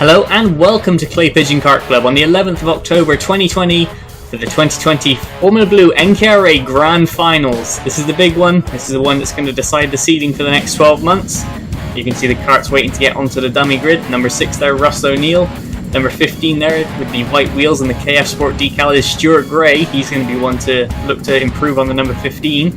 Hello and welcome to Clay Pigeon Kart Club on the 11th of October 2020 for the 2020 Formula Blue NKRA Grand Finals. This is the big one. This is the one that's going to decide the seeding for the next 12 months. You can see the karts waiting to get onto the dummy grid. Number 6 there, Russ O'Neill. Number 15 there with the white wheels and the KF Sport decal is Stuart Gray. He's going to be one to look to improve on the number 15.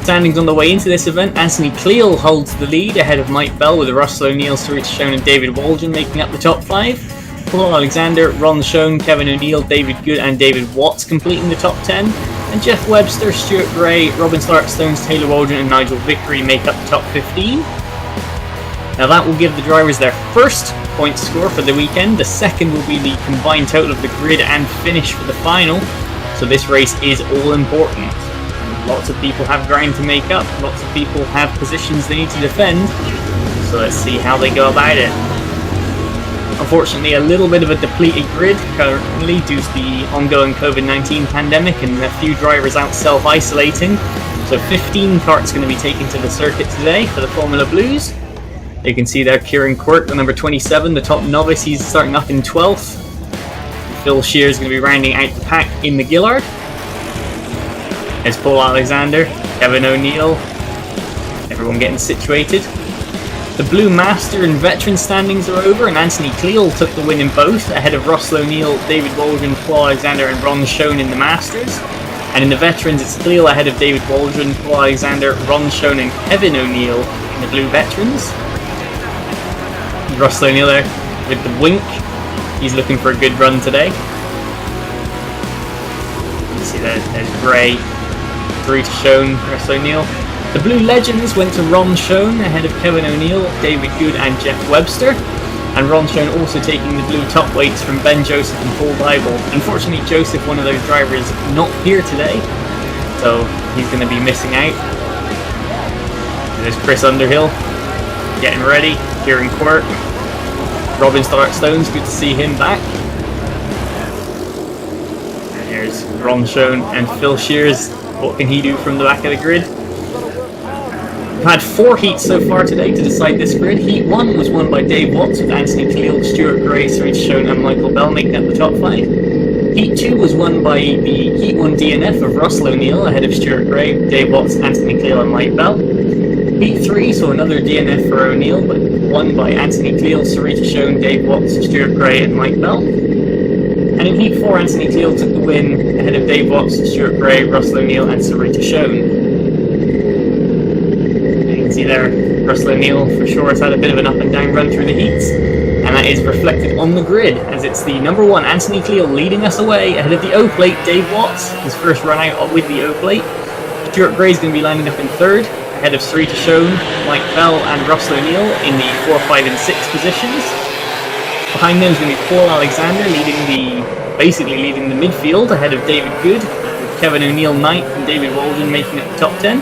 Standings on the way into this event, Anthony Cleal holds the lead ahead of Mike Bell with Russell O'Neill, Sarita Schoen and David Waldron making up the top 5. Paul Alexander, Ron Schoen, Kevin O'Neill, David Good and David Watts completing the top 10. And Jeff Webster, Stuart Gray, Robin Stark-Stones, Taylor Waldron and Nigel Vickery make up the top 15. Now that will give the drivers their first point score for the weekend. The second will be the combined total of the grid and finish for the final. So this race is all important. Lots of people have ground to make up, lots of people have positions they need to defend, so let's see how they go about it. Unfortunately, a little bit of a depleted grid currently due to the ongoing COVID-19 pandemic and a few drivers out self-isolating. So 15 karts going to be taken to the circuit today for the Formula Blues. You can see there Kieran Quirk, the number 27, the top novice, he's starting up in 12th. Phil Shear's going to be rounding out the pack in the Gillard. There's Paul Alexander, Kevin O'Neill, everyone getting situated. The Blue Master and Veteran standings are over and Anthony Cleal took the win in both, ahead of Russell O'Neill, David Waldron, Paul Alexander and Ron Schoen in the Masters. And in the Veterans it's Cleal ahead of David Waldron, Paul Alexander, Ron Schoen and Kevin O'Neill in the Blue Veterans. Russell O'Neill there with the wink, he's looking for a good run today. You see there's Gray, Sarita Schoen, Russ O'Neill. The Blue Legends went to Ron Schoen ahead of Kevin O'Neill, David Good and Jeff Webster. And Ron Schoen also taking the blue top weights from Ben Joseph and Paul Dybel. Unfortunately, Joseph, one of those drivers, not here today, so he's going to be missing out. There's Chris Underhill getting ready, Kieran Quirk, Robin Stark-Stones, good to see him back. And here's Ron Schoen and Phil Shears. What can he do from the back of the grid? We've had 4 heats so far today to decide this grid. Heat 1 was won by Dave Watts with Anthony Cleal, Stuart Gray, Sarita Schoen and Michael Bell making up the top 5. Heat 2 was won by the Heat 1 DNF of Russell O'Neill ahead of Stuart Gray, Dave Watts, Anthony Cleal and Mike Bell. Heat 3 saw another DNF for O'Neill, but won by Anthony Cleal, Sarita Schoen, Dave Watts, Stuart Gray and Mike Bell. And in Heat 4, Anthony Cleal took the win ahead of Dave Watts, Stuart Gray, Russell O'Neill and Sarita Schoen. You can see there, Russell O'Neill for sure has had a bit of an up and down run through the heats. And that is reflected on the grid, as it's the number 1, Anthony Cleal, leading us away ahead of the O-Plate, Dave Watts, his first run out with the O-Plate. Stuart Gray is going to be lining up in 3rd, ahead of Sarita Schoen, Mike Bell and Russell O'Neill in the 4, 5 and 6 positions. Behind them is going to be Paul Alexander basically leading the midfield ahead of David Good, with Kevin O'Neill 9th and David Waldron making it the top 10.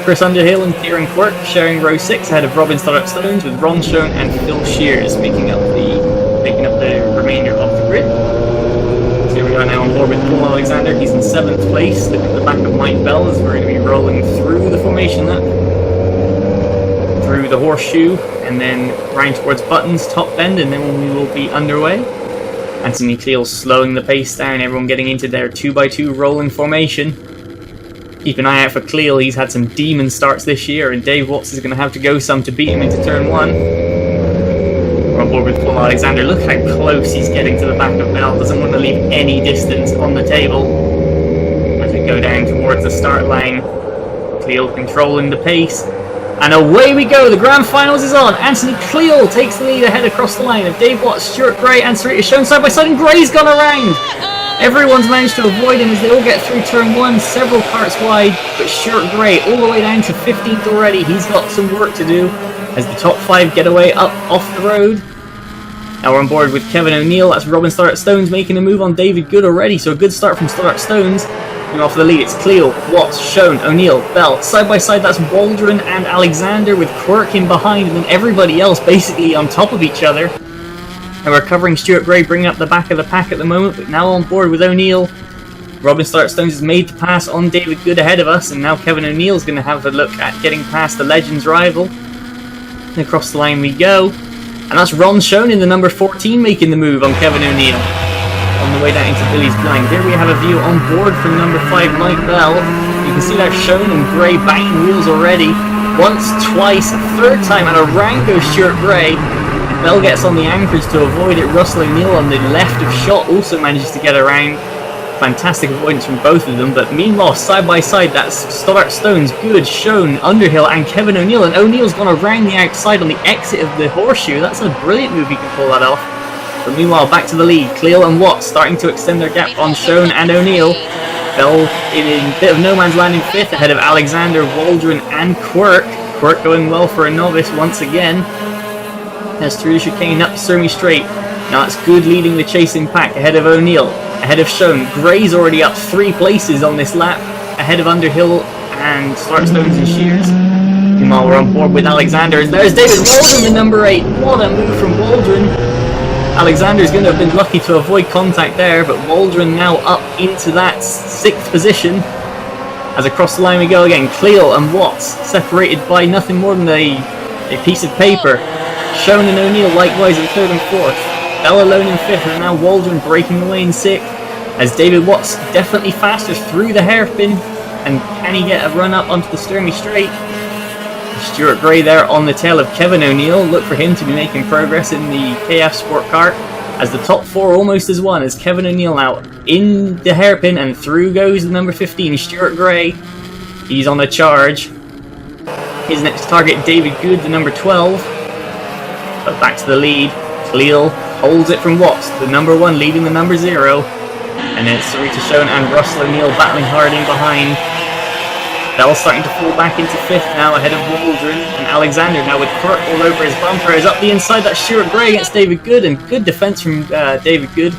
Chris Underhill and Kieran Quirk sharing row 6 ahead of Robin Stark-Stones, with Ron Schoen and Phil Shears making up the remainder of the grid. So here we are now on board with Paul Alexander. He's in 7th place. Look at the back of Mike Bell as we're going to be rolling through the formation lap, through the horseshoe, and then round towards Buttons, top bend, and then we will be underway. Anthony Cleal slowing the pace down, everyone getting into their 2x2 rolling formation. Keep an eye out for Cleal, he's had some demon starts this year, and Dave Watts is going to have to go some to beat him into turn 1. We're on board with Paul Alexander. Look how close he's getting to the back of Bell, doesn't want to leave any distance on the table. As we go down towards the start line, Cleal controlling the pace. And away we go, the Grand Finals is on. Anthony Cleal takes the lead ahead across the line of Dave Watts, Stuart Gray and Sarita Schoen side by side, and Gray's gone around. Everyone's managed to avoid him as they all get through turn 1, several karts wide, but Stuart Gray all the way down to 15th already. He's got some work to do as the top 5 get away up off the road. Now we're on board with Kevin O'Neill, that's Robin Stark-Stones making a move on David Good already, so a good start from Stark-Stones. Off the lead, it's Cleal, Watts, Schoen, O'Neill, Bell. Side by side, that's Waldron and Alexander with Quirk in behind, and then everybody else basically on top of each other. And we're covering Stuart Gray, bringing up the back of the pack at the moment, but now on board with O'Neill. Robin Stark-Stones has made the pass on David Good ahead of us, and now Kevin O'Neill's going to have a look at getting past the Legends rival. And across the line we go. And that's Ron Schoen in the number 14 making the move on Kevin O'Neill. On the way down into Billy's blind. Here we have a view on board from number 5, Mike Bell. You can see that Schoen and Gray banging wheels already. Once, twice, a third time, and around goes Stuart Gray. Bell gets on the anchors to avoid it. Russell O'Neill on the left of shot also manages to get around. Fantastic avoidance from both of them, but meanwhile, side by side, that's Stoddart Stones, Good, Schoen, Underhill, and Kevin O'Neill. And O'Neill's gone around the outside on the exit of the horseshoe. That's a brilliant move, he can pull that off. But meanwhile, back to the lead. Cleal and Watts starting to extend their gap on Schoen and O'Neill. Bell in a bit of no man's land in 5th, ahead of Alexander, Waldron, and Quirk. Quirk going well for a novice once again. As through the chicane up Sturmey Straight. Now it's Good leading the chasing pack ahead of O'Neill. Ahead of Schoen. Gray's already up 3 places on this lap, ahead of Underhill and Stoddart Stones and Shears. Meanwhile, we're on board with Alexander. And there's David Waldron in number 8. What a move from Waldron. Alexander's going to have been lucky to avoid contact there, but Waldron now up into that 6th position. As across the line we go again. Cleal and Watts separated by nothing more than a piece of paper. Schoen and O'Neill likewise in 3rd and 4th. Bell alone in 5th, and now Waldron breaking away in 6th, as David Watts definitely faster through the hairpin, and can he get a run up onto the Sturmey Straight? Stuart Gray there on the tail of Kevin O'Neill. Look for him to be making progress in the KF Sport Kart, as the top 4 almost as one, as Kevin O'Neill now in the hairpin, and through goes the number 15, Stuart Gray. He's on a charge. His next target, David Good, the number 12. But back to the lead. Cleal holds it from Watts, the number 1 leading the number 0. And then it's Sarita Schoen and Russell O'Neill battling hard in behind. Bell starting to fall back into 5th now, ahead of Waldron and Alexander. Now with Quirk all over his bumper, is up the inside. That's Stuart Gray against David Good, and good defence from David Good.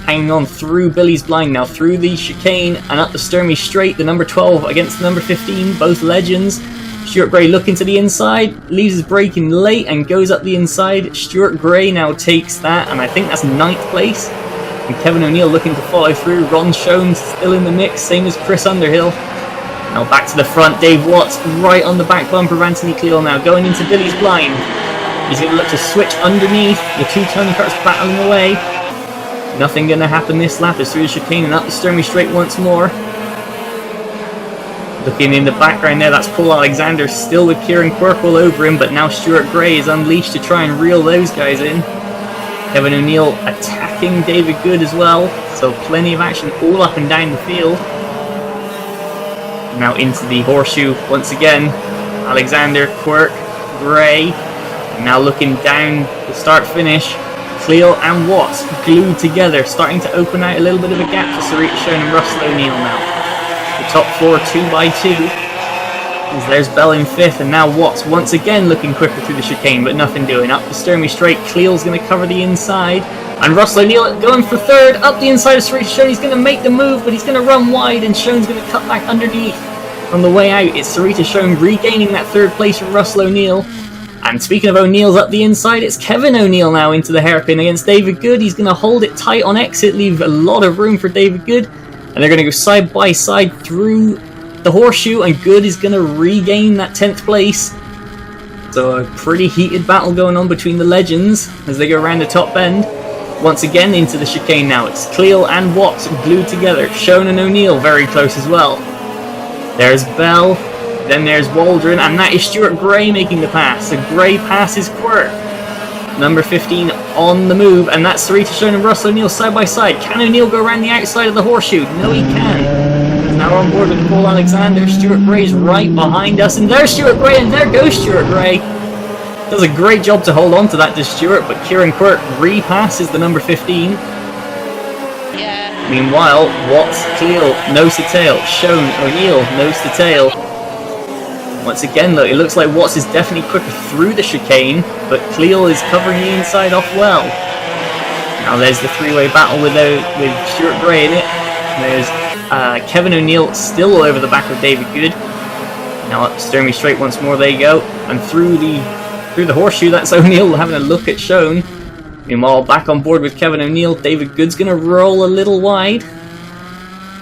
Hanging on through Billy's blind now, through the chicane and up the Sturmey Straight. The number 12 against the number 15, both legends. Stuart Gray looking to the inside, leaves his braking late and goes up the inside. Stuart Gray now takes that, and I think that's 9th place. And Kevin O'Neill looking to follow through. Ron Schoen still in the mix, same as Chris Underhill. Now back to the front, Dave Watts right on the back bumper of Anthony Cleal now, going into Billy's blind. He's going to look to switch underneath, the 2 Tony Karts battling away. Nothing going to happen this lap as through the chicane and up the Sturmey Straight once more. Looking in the background there, that's Paul Alexander still with Kieran Quirk all over him, but now Stuart Gray is unleashed to try and reel those guys in. Kevin O'Neill attacking David Good as well, so plenty of action all up and down the field. Now into the horseshoe once again. Alexander, Quirk, Gray, and now looking down the start-finish. Cleal and Watts glued together, starting to open out a little bit of a gap for Sarita Schoen and Russell O'Neill now. The top 4 2 by 2. As there's Bell in 5th, and now Watts once again looking quicker through the chicane, but nothing doing. Up the Sturmey Straight, Cleal's going to cover the inside, and Russell O'Neill going for 3rd, up the inside of Sarita Schoen. He's going to make the move, but he's going to run wide, and Schoen's going to cut back underneath. On the way out, it's Sarita Schoen regaining that 3rd place from Russell O'Neill. And speaking of O'Neill's up the inside, it's Kevin O'Neill now into the hairpin against David Good. He's going to hold it tight on exit, leave a lot of room for David Good. And they're going to go side by side through the horseshoe, and Good is going to regain that 10th place. So a pretty heated battle going on between the legends as they go around the top bend. Once again into the chicane now. It's Cleal and Watts glued together. Schoen and O'Neill very close as well. There's Bell, then there's Waldron, and that is Stuart Gray making the pass. So Gray passes Quirk. Number 15 on the move, and that's Sarita Schoen and Russell O'Neill side by side. Can O'Neill go around the outside of the horseshoe? No, he can. He's now on board with Paul Alexander. Stuart Gray's right behind us, and there's Stuart Gray, and there goes Stuart Gray. Does a great job to hold on to that to Stuart, but Kieran Quirk repasses the number 15. Yeah. Meanwhile, Watts, Cleal, nose to tail. Schoen, O'Neill, nose to tail. Once again, though, it looks like Watts is definitely quicker through the chicane, but Cleal is covering the inside off well. Now there's the 3-way battle with Stuart Gray in it. There's Kevin O'Neill still all over the back of David Good. Now up Sturmey Straight once more they go, and through the horseshoe, that's O'Neill having a look at Schoen. Meanwhile, back on board with Kevin O'Neill, David Good's going to roll a little wide.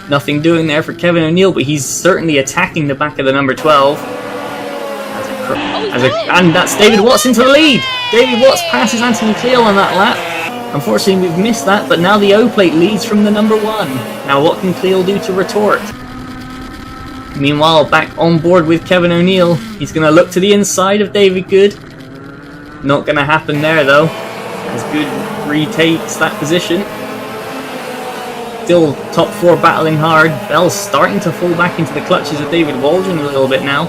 Nothing doing there for Kevin O'Neill, but he's certainly attacking the back of the number 12. And that's David Watts into the lead. Davey Watts passes Anthony Cleal on that lap. Unfortunately, we've missed that, but now the O-plate leads from the number 1. Now, what can Cleal do to retort? Meanwhile, back on board with Kevin O'Neill. He's going to look to the inside of David Good. Not going to happen there, though, as Good retakes that position. Still top 4 battling hard. Bell's starting to fall back into the clutches of David Waldron a little bit now.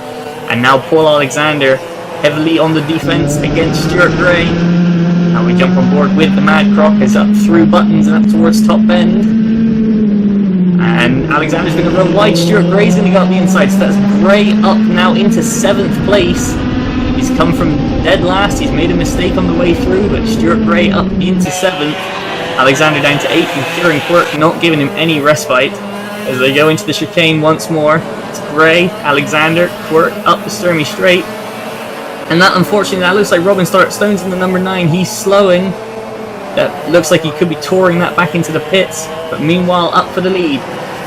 And now Paul Alexander heavily on the defense against Stuart Gray. Now we jump on board with the Mad Crockers up through Buttons and up towards Top Bend. And Alexander's going to run wide. Stuart Gray's going to go up the inside. So that's Gray up now into 7th place. He's come from dead last. He's made a mistake on the way through, but Stuart Gray up into 7th. Alexander down to 8th, and Kieran Quirk not giving him any respite as they go into the chicane once more. It's Gray, Alexander, Quirk up the Sturmy Straight. And that, unfortunately, that looks like Robin Stone's in the number 9. He's slowing. That looks like he could be touring that back into the pits. But meanwhile, up for the lead.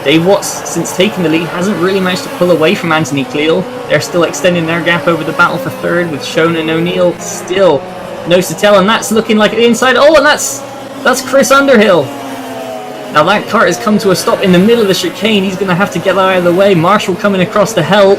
Dave Watts, since taking the lead, hasn't really managed to pull away from Anthony Cleal. They're still extending their gap over the battle for 3rd, with Shona and O'Neill still nose to tail, and that's looking like the inside. Oh, and that's Chris Underhill. Now that kart has come to a stop in the middle of the chicane. He's going to have to get out of the way. Marshall coming across to help.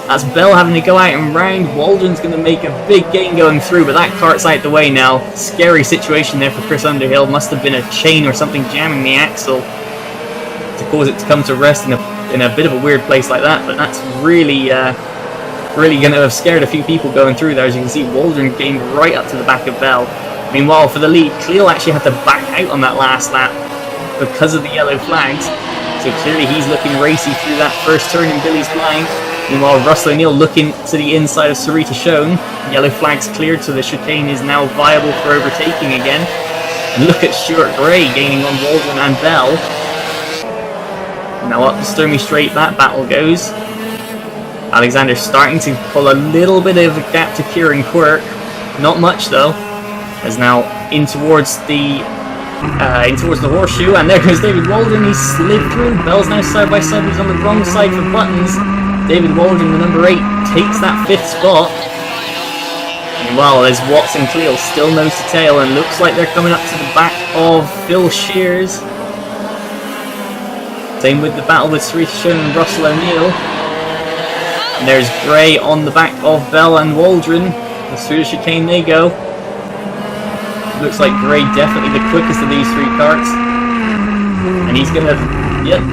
That's Bell having to go out and round. Waldron's going to make a big gain going through, but that kart's out the way now. Scary situation there for Chris Underhill. Must have been a chain or something jamming the axle to cause it to come to rest in a bit of a weird place like that. But that's really going to have scared a few people going through there. As you can see, Waldron gained right up to the back of Bell. Meanwhile, for the lead, Cleal actually had to back out on that last lap because of the yellow flags. So clearly he's looking racy through that first turn in Billy's blind. Meanwhile, Russell O'Neill looking to the inside of Sarita Shone. Yellow flags cleared, so the chicane is now viable for overtaking again. And look at Stuart Gray gaining on Waldron and Bell. Now up the Sturmy Straight that battle goes. Alexander starting to pull a little bit of a gap to Kieran Quirk. Not much though. As now in towards the horseshoe, and there goes David Waldron. He slid through. Bell's now side by side. He's on the wrong side for Buttons. David Waldron, the number 8, takes that 5th spot. Meanwhile, there's Watts and Cleal still nose to tail, and looks like they're coming up to the back of Phil Shears. Same with the battle with Sarita Shone and Russell O'Neill. And there's Gray on the back of Bell and Waldron. And through the chicane they go. Looks like Gray definitely the quickest of these 3 karts. And he's going to,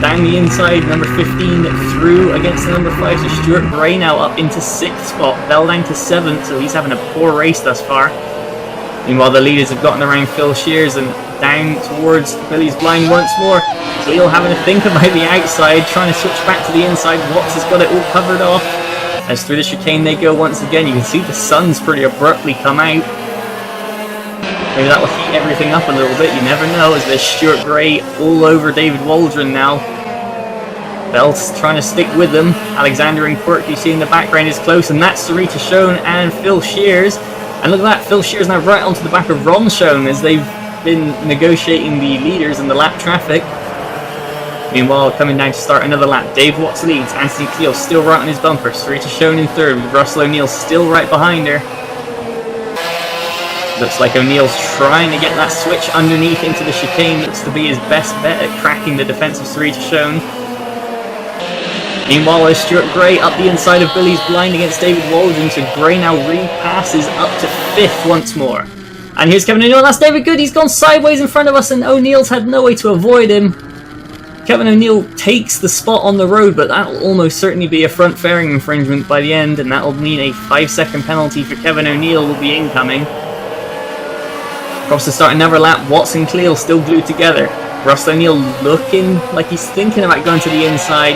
down the inside, number 15 through against the number 5. So Stuart Gray now up into 6th spot. Bell down to 7th, so he's having a poor race thus far. Meanwhile, the leaders have gotten around Phil Shears and down towards Billy's blind once more. Cleal having to think about the outside, trying to switch back to the inside. Watts has got it all covered off. As through the chicane they go once again. You can see the sun's pretty abruptly come out. Maybe that will heat everything up a little bit, you never know, as there's Stuart Gray all over David Waldron now. Bell's trying to stick with them. Alexander and Quirk, you see in the background, is close, and that's Sarita Shone and Phil Shears. And look at that, Phil Shears now right onto the back of Ron Shone as they've been negotiating the leaders and the lap traffic. Meanwhile, coming down to start another lap, Dave Watts leads, Anthony Cleal still right on his bumper, Sarita Shone in 3rd, with Russell O'Neill still right behind her. Looks like O'Neill's trying to get that switch underneath into the chicane. Looks to be his best bet at cracking the defense of Sarita Shone. Meanwhile, there's Stuart Gray up the inside of Billy's blind against David Waldron, so Gray now repasses up to 5th once more. And here's Kevin O'Neill. That's David Good. He's gone sideways in front of us, and O'Neill's had no way to avoid him. Kevin O'Neill takes the spot on the road, but that will almost certainly be a front fairing infringement by the end, and that will mean a 5-second penalty for Kevin O'Neill will be incoming. Across to start another lap, Watts and Cleal still glued together. Russell O'Neill looking like he's thinking about going to the inside.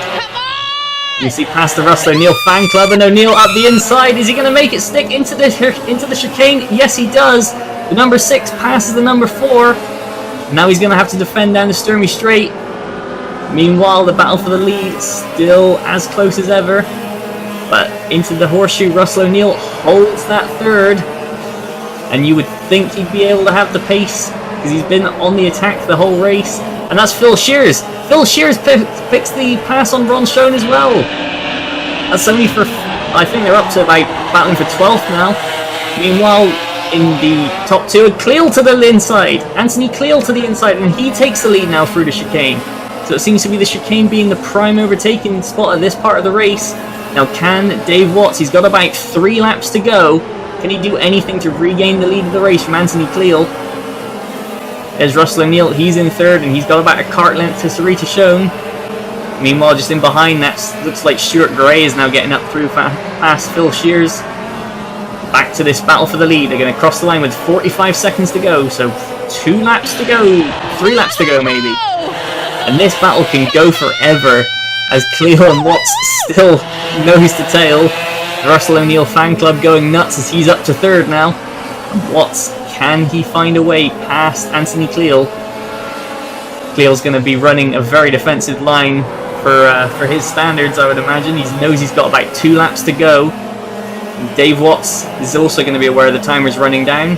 You see past the Russell O'Neill fan club, and O'Neill up the inside. Is he going to make it stick into the chicane? Yes, he does. The number 6 passes the number 4. Now he's going to have to defend down the Sturmy Straight. Meanwhile, the battle for the lead still as close as ever. But into the horseshoe, Russell O'Neill holds that 3rd. And you would think he'd be able to have the pace because he's been on the attack the whole race. And that's Phil Shears. Phil Shears picks the pass on Ron Shone as well. That's only for, I think they're up to about battling for 12th now. Meanwhile, in the top two. And Cleal to the inside. Anthony Cleal to the inside, and he takes the lead now through the chicane. So it seems to be the chicane being the prime overtaking spot at this part of the race. Now can Dave Watts, he's got about 3 laps to go. Can he do anything to regain the lead of the race from Anthony Cleal? There's Russell O'Neill, he's in third, and he's got about a kart length to Sarita Schoen. Meanwhile, just in behind that, looks like Stuart Gray is now getting up through past Phil Shears. Back to this battle for the lead. They're going to cross the line with 45 seconds to go, so 2 laps to go, 3 laps to go maybe. And this battle can go forever, as Cleo and Watts still nose to tail. The Russell O'Neill fan club going nuts as he's up to third now. And Watts, can he find a way past Anthony Cleal? Cleal's going to be running a very defensive line for his standards, I would imagine. He knows he's got about 2 laps to go. And Dave Watts is also going to be aware the timer's running down.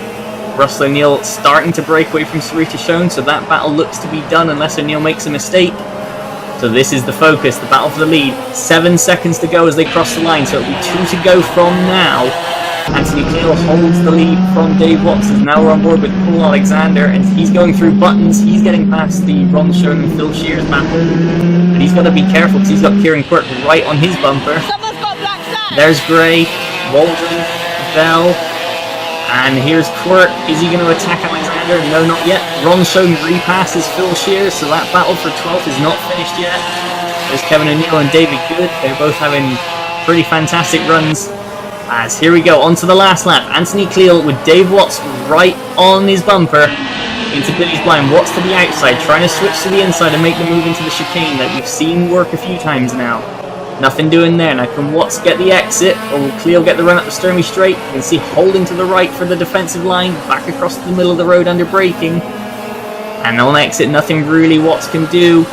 Russell O'Neill starting to break away from Sarita Schoen, so that battle looks to be done unless O'Neill makes a mistake. So this is the focus, the battle for the lead. 7 seconds to go as they cross the line, so it'll be 2 to go from now. Anthony Cleal holds the lead from Dave Watts, and now we're on board with Paul Alexander, and he's going through buttons. He's getting past the Ron Schoen and Phil Shears battle, and he's got to be careful because he's got Kieran Quirk right on his bumper. There's Gray, Waldron, Bell, and here's Quirk. Is he going to attack Alexander? No, not yet. Ron Schoen repasses Phil Shears, so that battle for 12th is not finished yet. There's Kevin O'Neill and David Good. They're both having pretty fantastic runs. As here we go, on to the last lap. Anthony Cleal with Dave Watts right on his bumper into Billy's blind. Watts to the outside, trying to switch to the inside and make the move into the chicane that we've seen work a few times now. Nothing doing there. Now can Watts get the exit, or will Cleal get the run up the Sturmey Straight? You can see holding to the right for the defensive line, back across the middle of the road under braking. And on exit, nothing really Watts can do.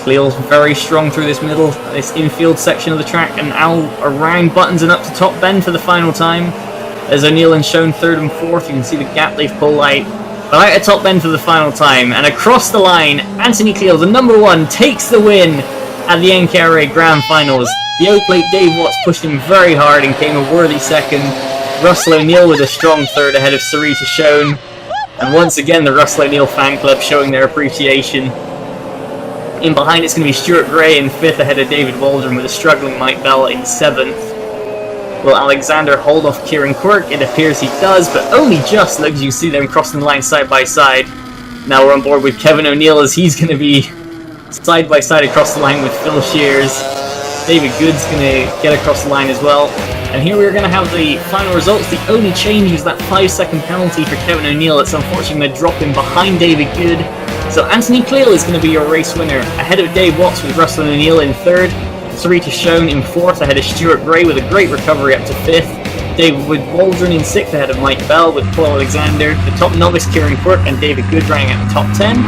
Cleal's very strong through this infield section of the track, and now around buttons and up to top bend for the final time. There's O'Neill and Schoen third and fourth. You can see the gap they've pulled out. But out of top bend for the final time, and across the line, Anthony Cleal, the number 1, takes the win at the NKRA Grand Finals. The O-Plate Dave Watts pushed him very hard and came a worthy second. Russell O'Neill with a strong third ahead of Sarita Schoen. And once again, the Russell O'Neill fan club showing their appreciation. In behind, it's going to be Stuart Gray in 5th ahead of David Waldron with a struggling Mike Bell in 7th. Will Alexander hold off Kieran Quirk? It appears he does, but only just. Look, you see them crossing the line side by side. Now we're on board with Kevin O'Neill as he's going to be side by side across the line with Phil Shears. David Good's going to get across the line as well. And here we're going to have the final results. The only change is that 5-second penalty for Kevin O'Neill. It's unfortunately going to drop him behind David Good. So Anthony Cleal is going to be your race winner, ahead of Dave Watts with Russell O'Neill in 3rd. Sarita Schoen in 4th, ahead of Stuart Gray with a great recovery up to 5th. David Waldron in 6th, ahead of Mike Bell with Paul Alexander. The top novice Kieran Quirk and David Good running at the top 10.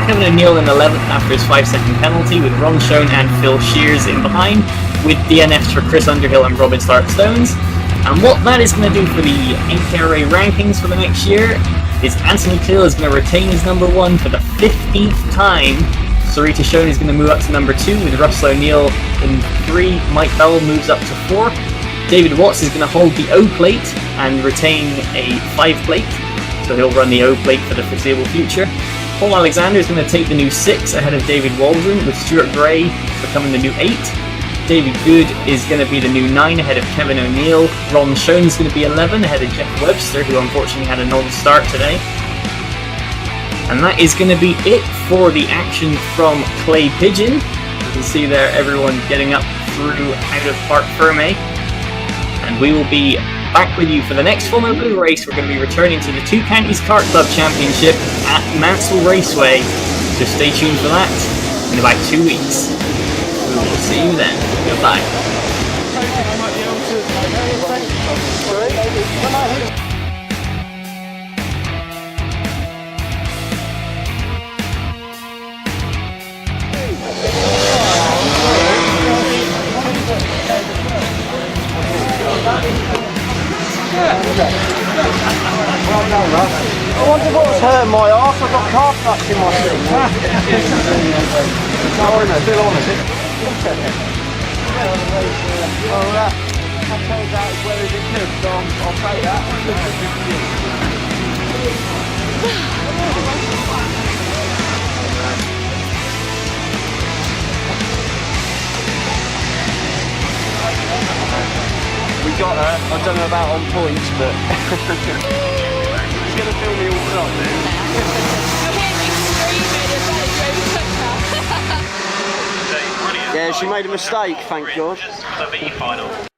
Kevin O'Neill in 11th after his 5-second penalty, with Ron Schoen and Phil Shears in behind, with DNFs for Chris Underhill and Robin Stark-Stones. And what that is going to do for the NKRA rankings for the next year is Anthony Cleal is going to retain his number 1 for the 15th time. Sarita Schoen is going to move up to number 2 with Russell O'Neill in 3. Mike Bell moves up to 4. David Watts is going to hold the O plate and retain a 5 plate, so he'll run the O plate for the foreseeable future. Paul Alexander is going to take the new 6 ahead of David Waldron, with Stuart Gray becoming the new 8. David Good is going to be the new 9 ahead of Kevin O'Neill. Ron Schoen is going to be 11 ahead of Jeff Webster, who unfortunately had a non-start today. And that is going to be it for the action from Clay Pigeon. You can see there everyone getting up through out of Parc Fermé. And we will be back with you for the next Formula Blue race. We're going to be returning to the Two Counties Kart Club Championship at Mansell Raceway. So stay tuned for that in about 2 weeks. We will see you then. Goodbye. Well done, Russ. I wonder what's hurt my arse. I've got car flash in my thing. No, no, still on, is it? turns out as well as it could, so I'll say that. We got her. I don't know about on points, but she's going to fill me all up then. You'll hear me screaming if I overtook her. Yeah, she made a mistake, thank God. Just for the V final.